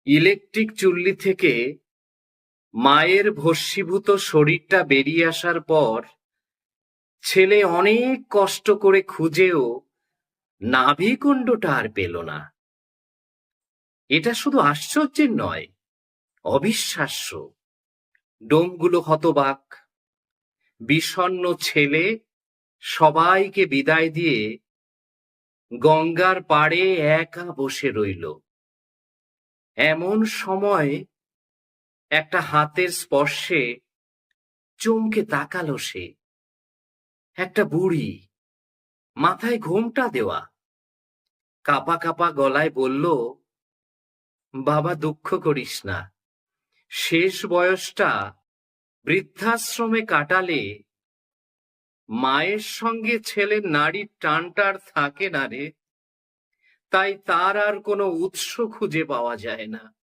Electric চুল্লি থেকে মায়ের ভস্মীভূত শরীরটা বেরিয়ে আসার পর ছেলে অনেক কষ্ট করে খুঁজেও নাভিকুণ্ডটা আর পেল না। এটা শুধু আশ্চর্যের নয়, অবিশ্বাস্য। ডোমগুলো হতবাক। বিষণ্ণ ছেলে সবাইকে বিদায় দিয়ে গঙ্গার পাড়ে একা বসে রইল। এমন সময় একটা হাতের স্পর্শে চমকে তাকালো সে। একটা বুড়ি, মাথায় ঘোমটা দেওয়া, কাপা কাপা গলায় বলল, বাবা দুঃখ করিস না, শেষ বয়সটা বৃদ্ধাশ্রমে কাটালে মায়ের সঙ্গে ছেলের নাড়ির টানটা আর থাকে না রে, তাই তার আর কোনো উৎস খুঁজে পাওয়া যায় না।